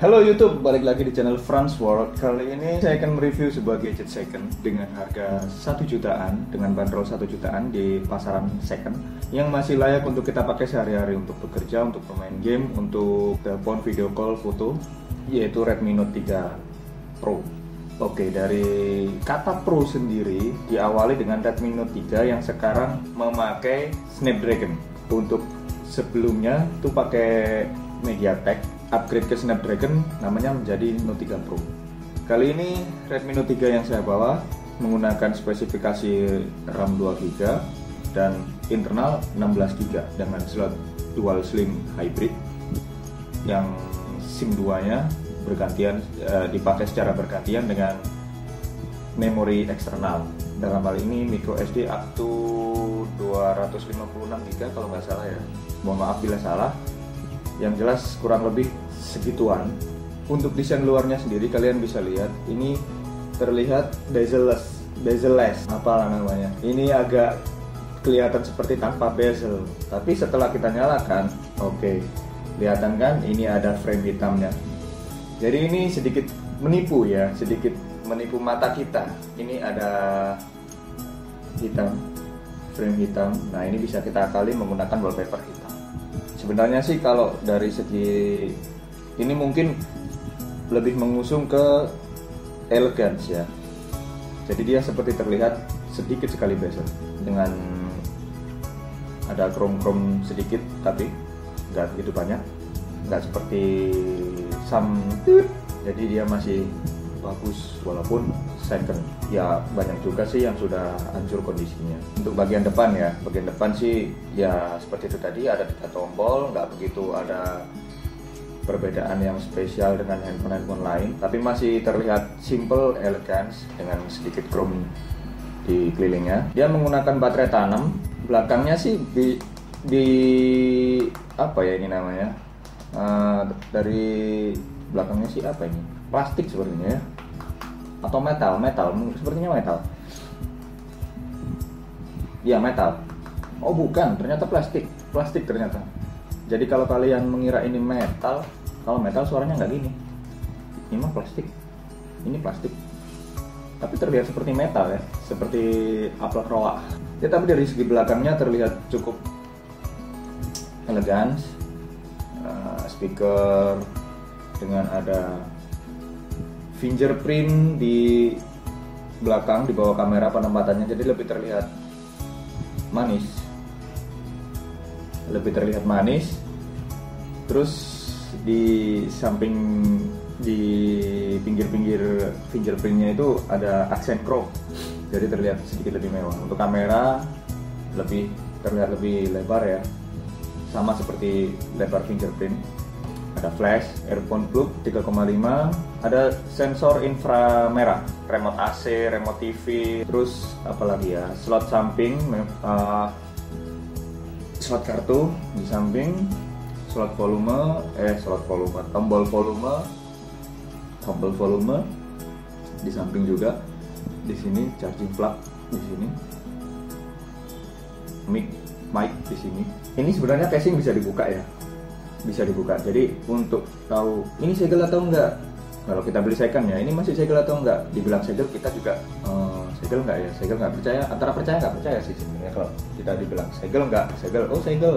Halo YouTube, balik lagi di channel Franz World. Kali ini saya akan mereview sebuah gadget second dengan harga 1 jutaan, dengan bandrol 1 jutaan di pasaran second yang masih layak untuk kita pakai sehari-hari untuk bekerja, untuk bermain game, untuk telepon, video call, foto, yaitu Redmi Note 3 Pro. Oke, dari kata Pro sendiri diawali dengan Redmi Note 3 yang sekarang memakai Snapdragon. Untuk sebelumnya itu pakai MediaTek, upgrade ke Snapdragon namanya menjadi Note 3 Pro. Kali ini Redmi Note 3 yang saya bawa menggunakan spesifikasi RAM 2GB dan internal 16GB dengan slot dual SIM hybrid yang SIM 2-nya bergantian, dipakai secara bergantian dengan memori eksternal. Dalam hal ini micro SD up to 256GB kalau nggak salah ya. Mohon maaf bila salah. Yang jelas kurang lebih segituan. Untuk desain luarnya sendiri kalian bisa lihat ini terlihat bezel-less apalah namanya. Ini agak kelihatan seperti tanpa bezel, tapi setelah kita nyalakan, oke, kelihatan kan ini ada frame hitamnya. Jadi ini sedikit menipu ya, sedikit menipu mata kita. Ini ada hitam, frame hitam. Nah ini bisa kita akali menggunakan wallpaper hitam. Sebenarnya sih kalau dari segi ini mungkin lebih mengusung ke elegance ya. Jadi dia seperti terlihat sedikit sekali bezel dengan ada chrome sedikit, tapi nggak begitu banyak, nggak seperti samtut. Jadi dia masih bagus walaupun second. Ya banyak juga sih yang sudah hancur kondisinya. Untuk bagian depan ya, bagian depan sih ya seperti itu tadi, ada 3 tombol, nggak begitu ada perbedaan yang spesial dengan handphone lain, tapi masih terlihat simple, elegance dengan sedikit chrome di kelilingnya. Dia menggunakan baterai tanam. Belakangnya sih di apa ya ini namanya? Dari belakangnya sih apa ini? Plastik sepertinya ya. Atau metal, sepertinya metal. Ya metal. Oh bukan, ternyata plastik ternyata. Jadi kalau kalian mengira ini metal, kalau metal suaranya nggak gini. Ini mah plastik. Ini plastik. Tapi terlihat seperti metal ya, seperti Apple Roa. Ya tapi dari segi belakangnya terlihat cukup elegan. Speaker dengan ada fingerprint di belakang, di bawah kamera penempatannya, jadi lebih terlihat manis. Terus di samping, di pinggir-pinggir fingerprintnya itu ada aksen chrome, jadi terlihat sedikit lebih mewah. Untuk kamera terlihat lebih lebar ya, sama seperti lebar fingerprint. Ada flash, earphone plug 3,5, ada sensor inframerah, remote AC, remote TV, terus apalagi ya, slot samping, slot kartu di samping, tombol volume di samping juga. Di sini charging plug di sini, mic di sini. Ini sebenarnya casing bisa dibuka ya. Jadi untuk tahu ini segel atau enggak, kalau kita beli second ya, ini masih segel atau enggak, dibilang segel kita juga segel nggak ya, segel nggak percaya, antara percaya nggak percaya sih sebenarnya. Kalau kita dibilang segel nggak, segel, oh segel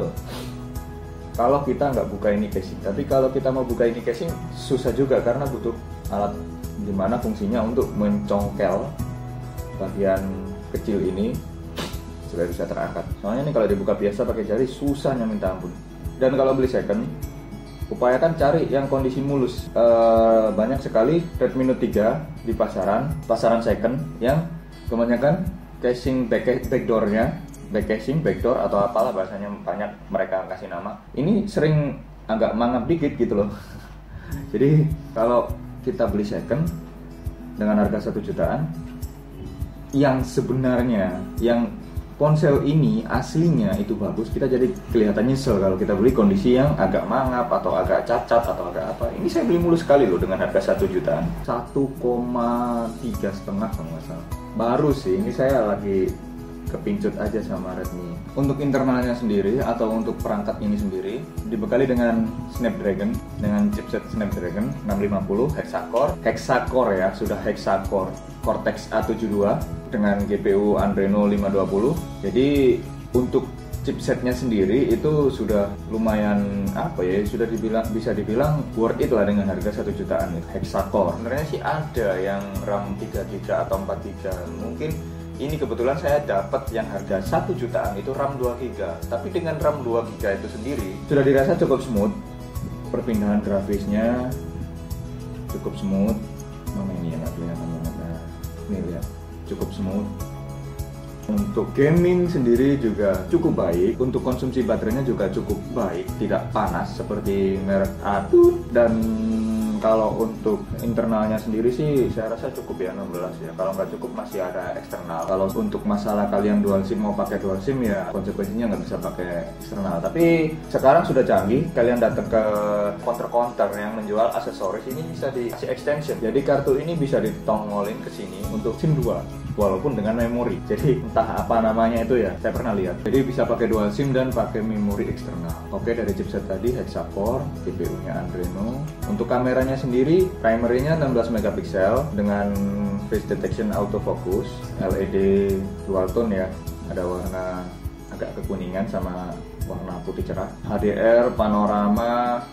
kalau kita nggak buka ini casing. Tapi kalau kita mau buka ini casing susah juga karena butuh alat dimana fungsinya untuk mencongkel bagian kecil ini supaya bisa terangkat. Soalnya ini kalau dibuka biasa pakai jari susahnya minta ampun. Dan kalau beli second, upayakan cari yang kondisi mulus. Banyak sekali Redmi Note 3 di pasaran second yang kebanyakan casing backdoornya, back casing, backdoor atau apalah bahasanya, banyak mereka kasih nama. Ini sering agak mangap dikit gitu loh. Jadi kalau kita beli second dengan harga 1 jutaan, yang sebenarnya yang ponsel ini aslinya itu bagus, kita jadi kelihatan nyesel kalau kita beli kondisi yang agak mangap atau agak cacat atau agak apa. Ini saya beli mulus sekali loh dengan harga 1 jutaan, 1,3 kalau nggak salah. Baru sih, ini saya lagi kepincut aja sama Redmi. Untuk internalnya sendiri atau untuk perangkat ini sendiri dibekali dengan Snapdragon, dengan chipset Snapdragon 650 hexacore ya, sudah hexacore Cortex A72 dengan GPU Adreno 520. Jadi untuk chipsetnya sendiri itu sudah lumayan apa ya, sudah bisa dibilang worth it lah dengan harga 1 jutaan hexacore. Sebenarnya sih ada yang RAM 3GB atau 4GB. Mungkin ini kebetulan saya dapat yang harga 1 jutaan itu RAM 2GB. Tapi dengan RAM 2GB itu sendiri sudah dirasa cukup smooth. Perpindahan grafisnya cukup smooth. Mana ini yang kelihatan banget. Nah, ini lihat, cukup smooth. Untuk gaming sendiri juga cukup baik. Untuk konsumsi baterainya juga cukup baik, tidak panas seperti merek Asus. Dan kalau untuk internalnya sendiri sih saya rasa cukup ya, 16 ya. Kalau nggak cukup masih ada eksternal. Kalau untuk masalah kalian dual SIM mau pakai dual SIM ya konsekuensinya nggak bisa pakai eksternal. Tapi sekarang sudah canggih, kalian datang ke counter-counter yang menjual aksesoris ini bisa dikasih extension. Jadi kartu ini bisa ditongolin ke sini untuk SIM 2 walaupun dengan memori. Jadi entah apa namanya itu ya, saya pernah lihat. Jadi bisa pakai dual SIM dan pakai memori eksternal. Oke, dari chipset tadi hexacore, GPU-nya Adreno. Untuk kameranya sendiri, primary-nya 16 megapiksel dengan face detection autofocus, LED dual tone ya. Ada warna agak kekuningan sama warna putih cerah. HDR, panorama,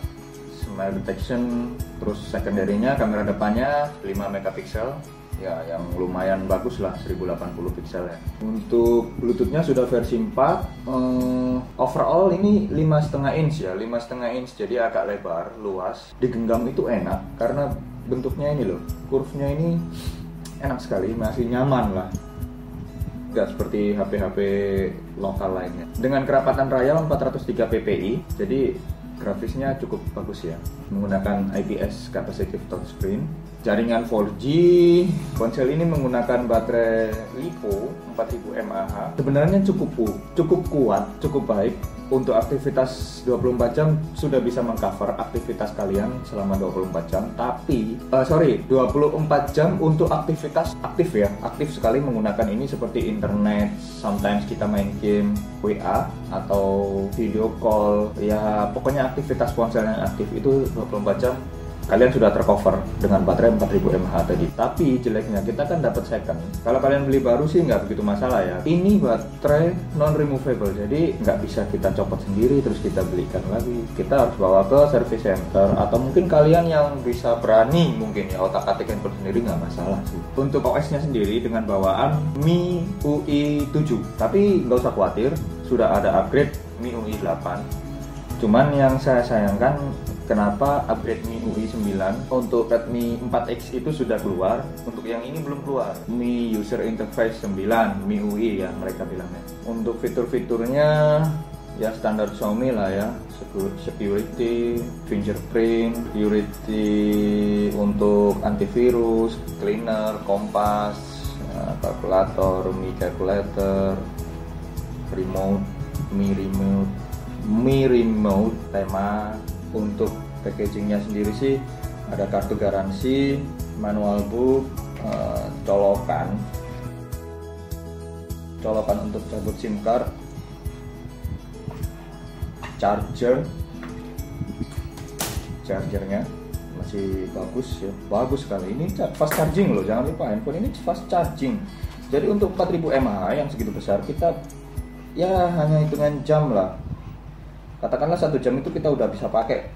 smile detection, terus secondary-nya kamera depannya 5 megapiksel. Ya, yang lumayan bagus lah, 1080 piksel ya. Untuk Bluetooth-nya sudah versi 4. Overall ini 5,5 inch ya, 5,5 inch, jadi agak lebar, luas. Digenggam itu enak karena bentuknya ini loh, curve-nya ini enak sekali, masih nyaman lah. Nggak seperti HP-HP lokal lainnya. Dengan kerapatan rayal 403 ppi, jadi grafisnya cukup bagus ya, menggunakan IPS capacitive touchscreen. Jaringan 4G, ponsel ini menggunakan baterai LiPo 4000 mAh. Sebenarnya cukup kuat, cukup baik. Untuk aktivitas 24 jam sudah bisa mengcover aktivitas kalian selama 24 jam. Tapi 24 jam untuk aktivitas aktif ya, aktif sekali menggunakan ini seperti internet, sometimes kita main game, WA atau video call. Ya pokoknya aktivitas ponsel yang aktif itu 24 jam kalian sudah tercover dengan baterai 4000 mAh tadi. Tapi jeleknya kita kan dapat second. Kalau kalian beli baru sih nggak begitu masalah ya. Ini baterai non removable, jadi nggak bisa kita copot sendiri terus kita belikan lagi. Kita harus bawa ke service center atau mungkin kalian yang bisa berani mungkin ya otak-atik handphone sendiri nggak masalah sih. Untuk OS-nya sendiri dengan bawaan MIUI 7, tapi nggak usah khawatir, sudah ada upgrade MIUI 8. Cuman yang saya sayangkan, kenapa upgrade MIUI 9 untuk Redmi 4X itu sudah keluar, untuk yang ini belum keluar. Mi User Interface 9 MIUI ya mereka bilangnya. Untuk fitur-fiturnya ya standar Xiaomi lah ya, security, fingerprint, security untuk antivirus, cleaner, kompas, kalkulator, Mi Calculator, remote, Mi Remote, tema. Untuk packagingnya sendiri sih ada kartu garansi, manual book, colokan untuk cabut SIM card, chargernya masih bagus ya, bagus sekali. Ini fast charging loh, jangan lupa handphone ini fast charging. Jadi untuk 4000 mAh yang segitu besar, kita ya hanya hitungan jam lah. Katakanlah 1 jam itu kita udah bisa pakai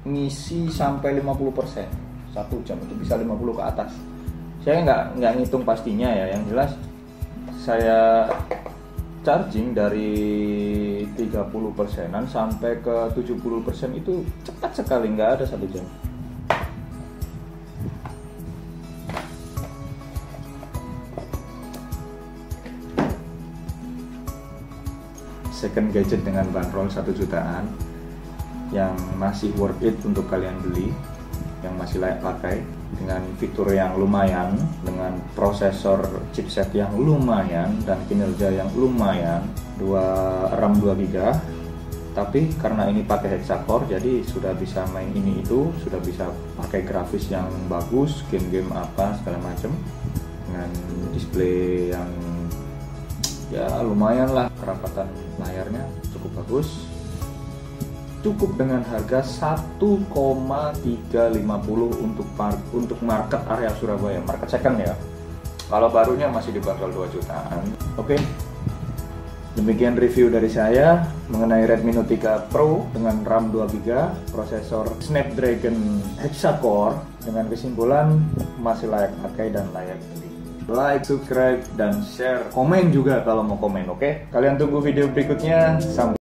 ngisi sampai 50%. 1 jam itu bisa 50 ke atas. Saya nggak ngitung pastinya ya, yang jelas saya charging dari 30%-an sampai ke 70% itu cepat sekali, nggak ada 1 jam. Second gadget dengan bandrol 1 jutaan yang masih worth it untuk kalian beli, yang masih layak pakai, dengan fitur yang lumayan, dengan prosesor chipset yang lumayan dan kinerja yang lumayan, RAM 2 GB. Tapi karena ini pakai hexacore, jadi sudah bisa main ini itu, sudah bisa pakai grafis yang bagus, game-game apa segala macam, dengan display yang ya lumayan lah, kerapatan layarnya cukup bagus, cukup dengan harga 1,350 untuk market area Surabaya, market second ya. Kalau barunya masih dibanderol 2 jutaan. Oke. Demikian review dari saya mengenai Redmi Note 3 Pro dengan RAM 2 GB, prosesor Snapdragon Hexacore, dengan kesimpulan masih layak pakai dan layak beli. Like, subscribe, dan share. Komen juga kalau mau komen, oke? Kalian tunggu video berikutnya. Sampai